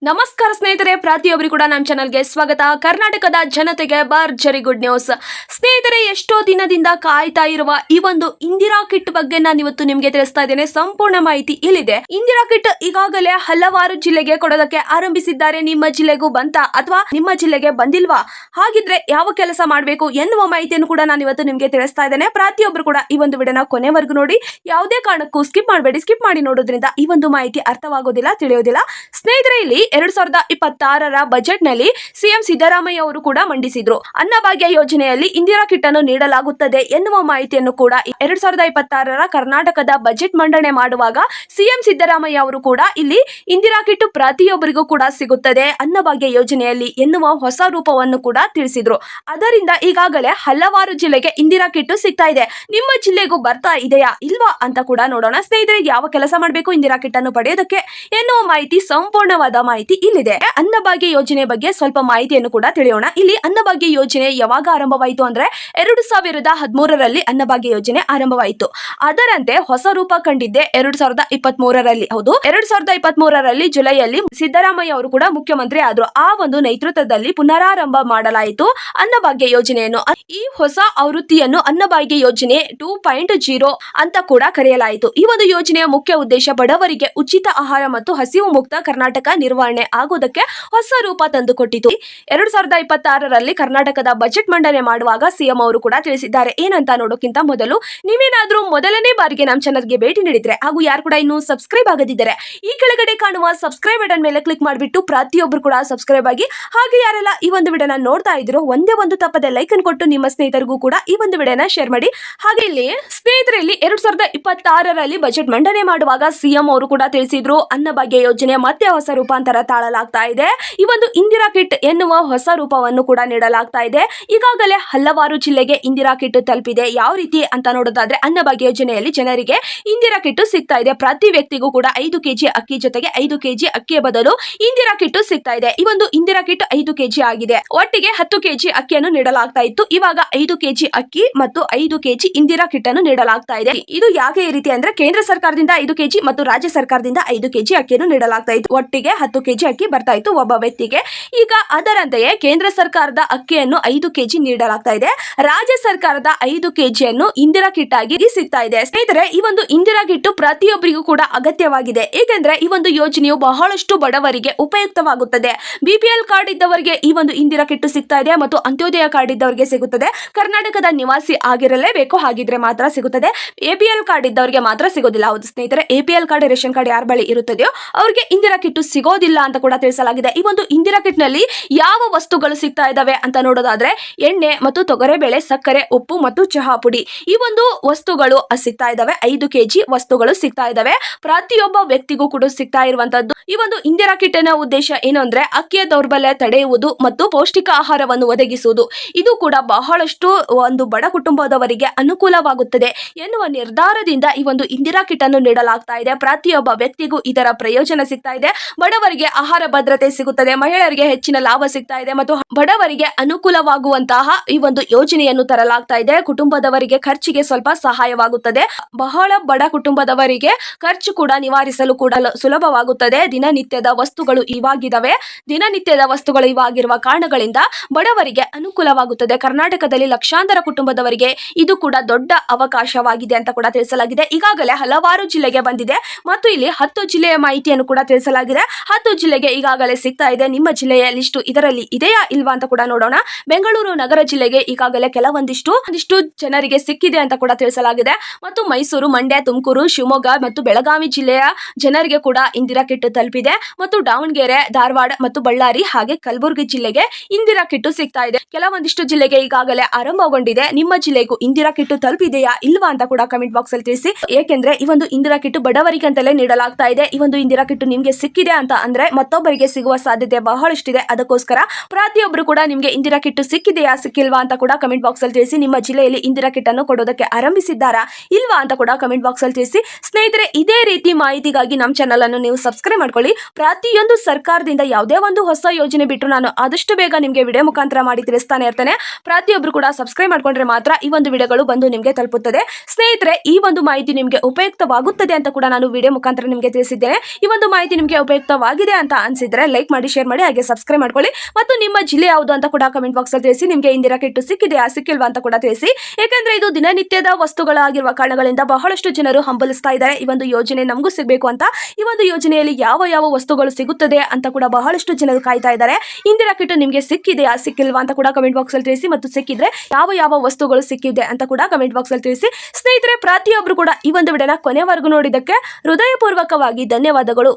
ನಮಸ್ಕಾರ ಸ್ನೇಹಿತರೆ, ಪ್ರತಿಯೊಬ್ಬರು ಕೂಡ ನಮ್ಮ ಚಾನಲ್ಗೆ ಸ್ವಾಗತ. ಕರ್ನಾಟಕದ ಜನತೆಗೆ ಭರ್ಜರಿ ಗುಡ್ ನ್ಯೂಸ್. ಸ್ನೇಹಿತರೆ, ಎಷ್ಟೋ ದಿನದಿಂದ ಕಾಯ್ತಾ ಇರುವ ಈ ಒಂದು ಇಂದಿರಾ ಕಿಟ್ ಬಗ್ಗೆ ನಾನು ಇವತ್ತು ನಿಮಗೆ ತಿಳಿಸ್ತಾ ಇದ್ದೇನೆ. ಸಂಪೂರ್ಣ ಮಾಹಿತಿ ಇಲ್ಲಿದೆ. ಇಂದಿರಾ ಕಿಟ್ ಈಗಾಗಲೇ ಹಲವಾರು ಜಿಲ್ಲೆಗೆ ಕೊಡೋದಕ್ಕೆ ಆರಂಭಿಸಿದ್ದಾರೆ. ನಿಮ್ಮ ಜಿಲ್ಲೆಗೂ ಬಂತ ಅಥವಾ ನಿಮ್ಮ ಜಿಲ್ಲೆಗೆ ಬಂದಿಲ್ವಾ? ಹಾಗಿದ್ರೆ ಯಾವ ಕೆಲಸ ಮಾಡಬೇಕು ಎನ್ನುವ ಮಾಹಿತಿಯನ್ನು ಕೂಡ ನಾನು ಇವತ್ತು ನಿಮಗೆ ತಿಳಿಸ್ತಾ ಇದ್ದೇನೆ. ಪ್ರತಿಯೊಬ್ಬರು ಕೂಡ ಈ ಒಂದು ವಿಡಿಯೋನ ಕೊನೆವರೆಗೂ ನೋಡಿ. ಯಾವುದೇ ಕಾರಣಕ್ಕೂ ಸ್ಕಿಪ್ ಮಾಡಬೇಡಿ. ಸ್ಕಿಪ್ ಮಾಡಿ ನೋಡೋದ್ರಿಂದ ಈ ಒಂದು ಮಾಹಿತಿ ಅರ್ಥವಾಗೋದಿಲ್ಲ, ತಿಳಿಯೋದಿಲ್ಲ. ಸ್ನೇಹಿತರೆ, ಇಲ್ಲಿ 2026ರ ಬಜೆಟ್ ನಲ್ಲಿ ಸಿಎಂ ಸಿದ್ದರಾಮಯ್ಯ ಅವರು ಕೂಡ ಮಂಡಿಸಿದ್ರು. ಅನ್ನಭಾಗ್ಯ ಯೋಜನೆಯಲ್ಲಿ ಇಂದಿರಾ ಕಿಟ್ ಅನ್ನು ನೀಡಲಾಗುತ್ತದೆ ಎನ್ನುವ ಮಾಹಿತಿಯನ್ನು ಕೂಡ 2026ರ ಕರ್ನಾಟಕದ ಬಜೆಟ್ ಮಂಡನೆ ಮಾಡುವಾಗ ಸಿಎಂ ಸಿದ್ದರಾಮಯ್ಯ ಅವರು ಕೂಡ ಇಲ್ಲಿ ಇಂದಿರಾ ಕಿಟ್ ಪ್ರತಿಯೊಬ್ಬರಿಗೂ ಕೂಡ ಸಿಗುತ್ತದೆ ಅನ್ನಭಾಗ್ಯ ಯೋಜನೆಯಲ್ಲಿ ಎನ್ನುವ ಹೊಸ ರೂಪವನ್ನು ಕೂಡ ತಿಳಿಸಿದ್ರು. ಅದರಿಂದ ಈಗಾಗಲೇ ಹಲವಾರು ಜಿಲ್ಲೆಗೆ ಇಂದಿರಾ ಕಿಟ್ ಸಿಗ್ತಾ ಇದೆ. ನಿಮ್ಮ ಜಿಲ್ಲೆಗೂ ಬರ್ತಾ ಇದೆಯಾ ಇಲ್ವಾ ಅಂತ ಕೂಡ ನೋಡೋಣ. ಸ್ನೇಹಿತರೆ, ಯಾವ ಕೆಲಸ ಮಾಡಬೇಕು ಇಂದಿರಾ ಕಿಟ್ ಅನ್ನು ಪಡೆಯೋದಕ್ಕೆ ಎನ್ನುವ ಮಾಹಿತಿ, ಸಂಪೂರ್ಣವಾದ ಮಾಹಿತಿ ಇಲ್ಲಿದೆ. ಅನ್ನಭಾಗ್ಯ ಯೋಜನೆ ಬಗ್ಗೆ ಸ್ವಲ್ಪ ಮಾಹಿತಿಯನ್ನು ಕೂಡ ತಿಳಿಯೋಣ. ಇಲ್ಲಿ ಅನ್ನಭಾಗ್ಯ ಯೋಜನೆ ಯಾವಾಗ ಆರಂಭವಾಯಿತು ಅಂದ್ರೆ 2013ರಲ್ಲಿ ಅನ್ನಭಾಗ್ಯ ಯೋಜನೆ ಆರಂಭವಾಯಿತು. ಅದರಂತೆ ಹೊಸ ರೂಪ ಕಂಡಿದ್ದೆ 2023ರಲ್ಲಿ. ಹೌದು, 2023ರಲ್ಲಿ ಜುಲೈಯಲ್ಲಿ ಸಿದ್ದರಾಮಯ್ಯ ಅವರು ಕೂಡ ಮುಖ್ಯಮಂತ್ರಿ ಆದ್ರು. ಆ ಒಂದು ನೇತೃತ್ವದಲ್ಲಿ ಪುನರಾರಂಭ ಮಾಡಲಾಯಿತು ಅನ್ನಭಾಗ್ಯ ಯೋಜನೆಯನ್ನು. ಈ ಹೊಸ ಆವೃತ್ತಿಯನ್ನು ಅನ್ನಭಾಗ್ಯ ಯೋಜನೆ 2.0 ಅಂತ ಕೂಡ ಕರೆಯಲಾಯಿತು. ಈ ಒಂದು ಯೋಜನೆಯ ಮುಖ್ಯ ಉದ್ದೇಶ ಬಡವರಿಗೆ ಉಚಿತ ಆಹಾರ ಮತ್ತು ಹಸಿವು ಮುಕ್ತ ಕರ್ನಾಟಕ ನಿರ್ವಹಣೆ ಆಗುವುದಕ್ಕೆ ಹೊಸ ರೂಪ ತಂದುಕೊಟ್ಟಿತು. 2026ರಲ್ಲಿ ಕರ್ನಾಟಕದ ಬಜೆಟ್ ಮಂಡನೆ ಮಾಡುವಾಗ ಸಿಎಂ ಅವರು ಕೂಡ ತಿಳಿಸಿದ್ದಾರೆ. ಏನಂತ ನೋಡೋಕ್ಕಿಂತ ಮೊದಲು ನೀವೇನಾದ್ರೂ ಮೊದಲನೇ ಬಾರಿಗೆ ನಮ್ಮ ಚಾನಲ್ಗೆ ಭೇಟಿ ನೀಡಿದ್ರೆ ಹಾಗೂ ಯಾರು ಕೂಡ ಇನ್ನೂ ಸಬ್ಸ್ಕ್ರೈಬ್ ಆಗದಿದ್ದರೆ ಈ ಕೆಳಗಡೆ ಕಾಣುವ ಸಬ್ಸ್ಕ್ರೈಬ್ ಬಟನ್ ಮೇಲೆ ಕ್ಲಿಕ್ ಮಾಡಿಬಿಟ್ಟು ಪ್ರತಿಯೊಬ್ಬರು ಕೂಡ ಸಬ್ಸ್ಕ್ರೈಬ್ ಆಗಿ. ಹಾಗೆ ಯಾರೆಲ್ಲ ಈ ಒಂದು ವಿಡಿಯೋನ ನೋಡ್ತಾ ಇದ್ರು ಒಂದೇ ಒಂದು ತಪ್ಪದೆ ಲೈಕ್ ಅನ್ನು ಕೊಟ್ಟು ನಿಮ್ಮ ಸ್ನೇಹಿತರಿಗೂ ಕೂಡ ಈ ಒಂದು ವಿಡಿಯೋನ ಶೇರ್ ಮಾಡಿ. ಹಾಗೆ ಇಲ್ಲಿ ಸ್ನೇಹಿತರಲ್ಲಿ 2026ರಲ್ಲಿ ಬಜೆಟ್ ಮಂಡನೆ ಮಾಡುವಾಗ ಸಿಎಂ ಅವರು ಕೂಡ ತಿಳಿಸಿದ್ರು, ಅನ್ನಭಾಗ್ಯ ಯೋಜನೆ ಮತ್ತೆ ಹೊಸ ರೂಪಾಂತರ ತಾಳಲಾಗ್ತಾ ಇದೆ. ಈ ಒಂದು ಇಂದಿರಾ ಕಿಟ್ ಎನ್ನುವ ಹೊಸ ರೂಪವನ್ನು ಕೂಡ ನೀಡಲಾಗ್ತಾ ಇದೆ. ಈಗಾಗಲೇ ಹಲವಾರು ಜಿಲ್ಲೆಗೆ ಇಂದಿರಾ ಕಿಟ್ ತಲುಪಿದೆ. ಯಾವ ರೀತಿ ಅಂತ ನೋಡೋದಾದ್ರೆ, ಅನ್ನಭಾಗ್ಯ ಯೋಜನೆಯಲ್ಲಿ ಜನರಿಗೆ ಇಂದಿರಾ ಕಿಟ್ ಸಿಗ್ತಾ ಇದೆ. ಪ್ರತಿ ವ್ಯಕ್ತಿಗೂ ಕೂಡ 5 ಕೆಜಿ ಅಕ್ಕಿ ಜೊತೆಗೆ 5 ಕೆಜಿ ಅಕ್ಕಿಯ ಬದಲು ಇಂದಿರಾ ಕಿಟ್ ಸಿಗ್ತಾ ಇದೆ. ಈ ಒಂದು ಇಂದಿರಾ ಕಿಟ್ 5 ಕೆಜಿ ಆಗಿದೆ. ಒಟ್ಟಿಗೆ 10 ಕೆಜಿ ಅಕ್ಕಿಯನ್ನು ನೀಡಲಾಗ್ತಾ ಇತ್ತು. ಇವಾಗ 5 ಕೆಜಿ ಅಕ್ಕಿ ಮತ್ತು 5 ಕೆಜಿ ಇಂದಿರಾ ಕಿಟ್ ಅನ್ನು ನೀಡಲಾಗ್ತಾ ಇದೆ. ಇದು ಯಾಕೆ ಈ ರೀತಿ ಅಂದ್ರೆ, ಕೇಂದ್ರ ಸರ್ಕಾರದಿಂದ 5 ಕೆಜಿ ಮತ್ತು ರಾಜ್ಯ ಸರ್ಕಾರದಿಂದ 5 ಕೆಜಿ ಅಕ್ಕಿಯನ್ನು ನೀಡಲಾಗ್ತಾ ಇತ್ತು. ಒಟ್ಟಿಗೆ 10 ಕೆಜಿ ಅಕ್ಕಿ ಬರ್ತಾ ಇತ್ತು ಒಬ್ಬ ವ್ಯಕ್ತಿಗೆ. ಈಗ ಅದರಂತೆಯೇ ಕೇಂದ್ರ ಸರ್ಕಾರದ ಅಕ್ಕಿಯನ್ನು 5 ಕೆಜಿ ನೀಡಲಾಗ್ತಾ ಇದೆ. ರಾಜ್ಯ ಸರ್ಕಾರದ 5 ಕೆಜಿಯನ್ನು ಇಂದಿರಾ ಕಿಟ್ ಆಗಿ ಸಿಗ್ತಾ ಇದೆ. ಸ್ನೇಹಿತರೆ, ಈ ಒಂದು ಇಂದಿರಾ ಕಿಟ್ ಪ್ರತಿಯೊಬ್ಬರಿಗೂ ಕೂಡ ಅಗತ್ಯವಾಗಿದೆ. ಏಕೆಂದ್ರೆ ಈ ಒಂದು ಯೋಜನೆಯು ಬಹಳಷ್ಟು ಬಡವರಿಗೆ ಉಪಯುಕ್ತವಾಗುತ್ತದೆ. ಬಿಪಿಎಲ್ ಕಾರ್ಡ್ ಇದ್ದವರಿಗೆ ಈ ಒಂದು ಇಂದಿರಾ ಕಿಟ್ ಸಿಗ್ತಾ ಇದೆ ಮತ್ತು ಅಂತ್ಯೋದಯ ಕಾರ್ಡ್ ಇದ್ದವರಿಗೆ ಸಿಗುತ್ತದೆ. ಕರ್ನಾಟಕದ ನಿವಾಸಿ ಆಗಿರಲೇಬೇಕು, ಹಾಗಿದ್ರೆ ಮಾತ್ರ ಸಿಗುತ್ತದೆ. ಎಪಿಎಲ್ ಕಾರ್ಡ್ ಇದ್ದವರಿಗೆ ಮಾತ್ರ ಸಿಗೋದಿಲ್ಲ. ಹೌದು ಸ್ನೇಹಿತರೆ, ಎಪಿಎಲ್ ಕಾರ್ಡ್, ರೇಷನ್ ಕಾರ್ಡ್ ಯಾರ ಬಳಿ ಇರುತ್ತದೆಯೋ ಅವರಿಗೆ ಇಂದಿರಾ ಕಿಟ್ ಸಿಗೋದಿಲ್ಲ ಅಂತ ಕೂಡ ತಿಳಿಸಲಾಗಿದೆ. ಈ ಒಂದು ಇಂದಿರಾ ಕಿಟ್ ನಲ್ಲಿ ಯಾವ ವಸ್ತುಗಳು ಸಿಗ್ತಾ ಇದಾವೆ ಅಂತ ನೋಡೋದಾದ್ರೆ, ಎಣ್ಣೆ ಮತ್ತು ತೊಗರೆಬೇಳೆ, ಸಕ್ಕರೆ, ಉಪ್ಪು ಮತ್ತು ಚಹಾ ಪುಡಿ, ಈ ಒಂದು ವಸ್ತುಗಳು ಸಿಗ್ತಾ ಇದಾವೆ. 5 ಕೆಜಿ ವಸ್ತುಗಳು ಸಿಗ್ತಾ ಇದಾವೆ. ಪ್ರತಿಯೊಬ್ಬ ವ್ಯಕ್ತಿಗೂ ಕೂಡ ಸಿಗ್ತಾ ಇರುವಂತದ್ದು. ಈ ಒಂದು ಇಂದಿರಾ ಕಿಟ್ ನ ಉದ್ದೇಶ ಏನು ಅಂದ್ರೆ, ಅಕ್ಕಿಯ ದೌರ್ಬಲ್ಯ ತಡೆಯುವುದು ಮತ್ತು ಪೌಷ್ಟಿಕ ಆಹಾರವನ್ನು ಒದಗಿಸುವುದು. ಇದು ಕೂಡ ಬಹಳಷ್ಟು ಒಂದು ಬಡ ಕುಟುಂಬದವರಿಗೆ ಅನುಕೂಲವಾಗುತ್ತದೆ ಎನ್ನುವ ನಿರ್ಧಾರದಿಂದ ಈ ಒಂದು ಇಂದಿರಾ ಕಿಟ್ ಅನ್ನು ನೀಡಲಾಗ್ತಾ ಇದೆ. ಪ್ರತಿಯೊಬ್ಬ ವ್ಯಕ್ತಿಗೂ ಇದರ ಪ್ರಯೋಜನ ಸಿಗ್ತಾ ಇದೆ. ಬಡವರಿಗೆ ಆಹಾರ ಭದ್ರತೆ ಸಿಗುತ್ತದೆ, ಮಹಿಳೆಯರಿಗೆ ಹೆಚ್ಚಿನ ಲಾಭ ಸಿಗ್ತಾ ಇದೆ ಮತ್ತು ಬಡವರಿಗೆ ಅನುಕೂಲವಾಗುವಂತಹ ಈ ಒಂದು ಯೋಜನೆಯನ್ನು ತರಲಾಗ್ತಾ ಇದೆ. ಕುಟುಂಬದವರಿಗೆ ಖರ್ಚಿಗೆ ಸ್ವಲ್ಪ ಸಹಾಯವಾಗುತ್ತದೆ. ಬಹಳ ಬಡ ಕುಟುಂಬದವರಿಗೆ ಖರ್ಚು ಕೂಡ ನಿವಾರಿಸಲು ಕೂಡ ಸುಲಭವಾಗುತ್ತದೆ. ದಿನನಿತ್ಯದ ವಸ್ತುಗಳು ಇವಾಗಿದ್ದಾವೆ. ದಿನನಿತ್ಯದ ವಸ್ತುಗಳು ಇವಾಗಿರುವ ಕಾರಣಗಳಿಂದ ಬಡವರಿಗೆ ಅನುಕೂಲವಾಗುತ್ತದೆ. ಕರ್ನಾಟಕದಲ್ಲಿ ಲಕ್ಷಾಂತರ ಕುಟುಂಬದವರಿಗೆ ಇದು ಕೂಡ ದೊಡ್ಡ ಅವಕಾಶವಾಗಿದೆ ಅಂತ ಕೂಡ ತಿಳಿಸಲಾಗಿದೆ. ಈಗಾಗಲೇ ಹಲವಾರು ಜಿಲ್ಲೆಗೆ ಬಂದಿದೆ ಮತ್ತು ಇಲ್ಲಿ 10 ಜಿಲ್ಲೆಯ ಮಾಹಿತಿಯನ್ನು ಕೂಡ ತಿಳಿಸಲಾಗಿದೆ. 10 ಜಿಲ್ಲೆಗೆ ಈಗಾಗಲೇ ಸಿಗ್ತಾ ಇದೆ. ನಿಮ್ಮ ಜಿಲ್ಲೆಯ ಲಿಸ್ಟು ಇದರಲ್ಲಿ ಇದೆಯಾ ಇಲ್ವಾ ಅಂತ ಕೂಡ ನೋಡೋಣ. ಬೆಂಗಳೂರು ನಗರ ಜಿಲ್ಲೆಗೆ ಈಗಾಗಲೇ ಕೆಲವೊಂದಿಷ್ಟು ಜನರಿಗೆ ಸಿಕ್ಕಿದೆ ಅಂತ ಕೂಡ ತಿಳಿಸಲಾಗಿದೆ ಮತ್ತು ಮೈಸೂರು, ಮಂಡ್ಯ, ತುಮಕೂರು, ಶಿವಮೊಗ್ಗ ಮತ್ತು ಬೆಳಗಾವಿ ಜಿಲ್ಲೆಯ ಜನರಿಗೆ ಕೂಡ ಇಂದಿರಾ ಕಿಟ್ ತಲುಪಿದೆ ಮತ್ತು ದಾವಣಗೆರೆ, ಧಾರವಾಡ ಮತ್ತು ಬಳ್ಳಾರಿ ಹಾಗೆ ಕಲಬುರಗಿ ಜಿಲ್ಲೆಗೆ ಇಂದಿರಾ ಕಿಟ್ ಸಿಗ್ತಾ ಇದೆ. ಕೆಲವೊಂದಿಷ್ಟು ಜಿಲ್ಲೆಗೆ ಈಗಾಗಲೇ ಆರಂಭಗೊಂಡಿದೆ. ನಿಮ್ಮ ಜಿಲ್ಲೆಗೂ ಇಂದಿರಾ ಕಿಟ್ ತಲುಪಿದೆಯಾ ಇಲ್ವಾ ಅಂತ ಕೂಡ ಕಮೆಂಟ್ ಬಾಕ್ಸ್ ಅಲ್ಲಿ ತಿಳಿಸಿ. ಏಕೆಂದ್ರೆ ಈ ಒಂದು ಇಂದಿರಾ ಕಿಟ್ ಬಡವರಿಗೆ ಅಂತಲೇ ನೀಡಲಾಗ್ತಾ ಇದೆ. ಈ ಒಂದು ಇಂದಿರಾ ಕಿಟ್ ನಿಮ್ಗೆ ಸಿಕ್ಕಿದೆ ಅಂತ ಅಂದ್ರೆ ಮತ್ತೊಬ್ಬರಿಗೆ ಸಿಗುವ ಸಾಧ್ಯತೆ ಬಹಳಷ್ಟಿದೆ. ಅದಕ್ಕೋಸ್ಕರ ಪ್ರತಿಯೊಬ್ಬರು ಕೂಡ ನಿಮ್ಗೆ ಇಂದಿರಾ ಕಿಟ್ ಸಿಕ್ಕಿದೆಯಾ ಸಿಕ್ಕಿಲ್ವಾ ಅಂತ ಕೂಡ ಕಮೆಂಟ್ ಬಾಕ್ಸ್ ಅಲ್ಲಿ ತಿಳಿಸಿ. ನಿಮ್ಮ ಜಿಲ್ಲೆಯಲ್ಲಿ ಇಂದಿರಾ ಕಿಟ್ ಅನ್ನು ಕೊಡೋದಕ್ಕೆ ಆರಂಭಿಸಿದ್ದಾರಾ ಇಲ್ವಾ ಅಂತ ಕೂಡ ಕಮೆಂಟ್ ಬಾಕ್ಸ್ ಅಲ್ಲಿ ತಿಳಿಸಿ. ಸ್ನೇಹಿತರೆ, ಇದೇ ರೀತಿ ಮಾಹಿತಿಗಾಗಿ ನಮ್ಮ ಚಾನಲ್ ಅನ್ನು ನೀವು ಸಬ್ಸ್ಕ್ರೈಬ್ ಮಾಡ್ಕೊಳ್ಳಿ. ಪ್ರತಿಯೊಂದು ಸರ್ಕಾರದಿಂದ ಯಾವುದೇ ಒಂದು ಹೊಸ ಯೋಜನೆ ಬಿಟ್ಟು ನಾನು ಆದಷ್ಟು ಬೇಗ ನಿಮಗೆ ವಿಡಿಯೋ ಮುಖಾಂತರ ಮಾಡಿ ತಿಳಿಸ್ತಾನೆ ಇರ್ತೇನೆ. ಪ್ರತಿಯೊಬ್ಬರು ಕೂಡ ಸಬ್ಸ್ಕ್ರೈಬ್ ಮಾಡ್ಕೊಂಡ್ರೆ ಮಾತ್ರ ಈ ಒಂದು ವಿಡಿಯೋಗಳು ಬಂದು ನಿಮಗೆ ತಲುಪುತ್ತದೆ. ಸ್ನೇಹಿತರೆ, ಈ ಒಂದು ಮಾಹಿತಿ ನಿಮಗೆ ಉಪಯುಕ್ತವಾಗುತ್ತದೆ ಅಂತ ಕೂಡ ನಾನು ವಿಡಿಯೋ ಮುಖಾಂತರ ನಿಮಗೆ ತಿಳಿಸಿದ್ದೇನೆ. ಈ ಒಂದು ಮಾಹಿತಿ ನಿಮಗೆ ಉಪಯುಕ್ತವಾಗಿದೆ ಅಂತ ಅನ್ಸಿದ್ರೆ ಲೈಕ್ ಮಾಡಿ, ಶೇರ್ ಮಾಡಿ, ಹಾಗೆ ಸಬ್ಸ್ಕ್ರೈಬ್ ಮಾಡ್ಕೊಳ್ಳಿ. ಮತ್ತು ನಿಮ್ಮ ಜಿಲ್ಲೆ ಯಾವುದು ಅಂತ ಕೂಡ ಕಮೆಂಟ್ ಬಾಕ್ಸ್ ಅಲ್ಲಿ ತಿಳಿಸಿ. ನಿಮಗೆ ಇಂದಿರಾ ಕಿಟ್ ಸಿಕ್ಕಿದೆಯಾ ಸಿಕ್ಕಿಲ್ವಾ ಅಂತ ಕೂಡ ತಿಳಿಸಿ. ಯಾಕಂದ್ರೆ ಇದು ದಿನನಿತ್ಯದ ವಸ್ತುಗಳಾಗಿರುವ ಕಾರಣಗಳಿಂದ ಬಹಳಷ್ಟು ಜನರು ಹಂಬಲಿಸ್ತಾ ಇದ್ದಾರೆ. ಈ ಒಂದು ಯೋಜನೆ ನಮಗೂ ಸಿಗಬೇಕು ಅಂತ. ಈ ಒಂದು ಯೋಜನೆಯಲ್ಲಿ ಯಾವ ಯಾವ ವಸ್ತುಗಳು ಸಿಗುತ್ತದೆ ಅಂತ ಕೂಡ ಬಹಳಷ್ಟು ಜನರು ಕಾಯ್ತಾ ಇದ್ದಾರೆ. ಇಂದಿರಾ ಕಿಟ್ ನಿಮಗೆ ಸಿಕ್ಕಿದೆಯಾ ಸಿಕ್ಕಿಲ್ವಾ ಅಂತ ಕೂಡ ಕಮೆಂಟ್ ಬಾಕ್ಸ್ ಅಲ್ಲಿ ತಿಳಿಸಿ. ಮತ್ತು ಸಿಕ್ಕಿದ್ರೆ ಯಾವ ಯಾವ ವಸ್ತುಗಳು ಸಿಕ್ಕಿದೆ ಅಂತ ಕೂಡ ಕಮೆಂಟ್ ಬಾಕ್ಸ್ ಅಲ್ಲಿ ತಿಳಿಸಿ. ಸ್ನೇಹಿತರೆ, ಪ್ರತಿಯೊಬ್ಬರು ಕೂಡ ಈ ಒಂದು ವಿಡಿಯೋನ ಕೊನೆವರೆಗೂ ನೋಡಿದ್ದಕ್ಕೆ ಹೃದಯಪೂರ್ವಕವಾಗಿ ಧನ್ಯವಾದಗಳು.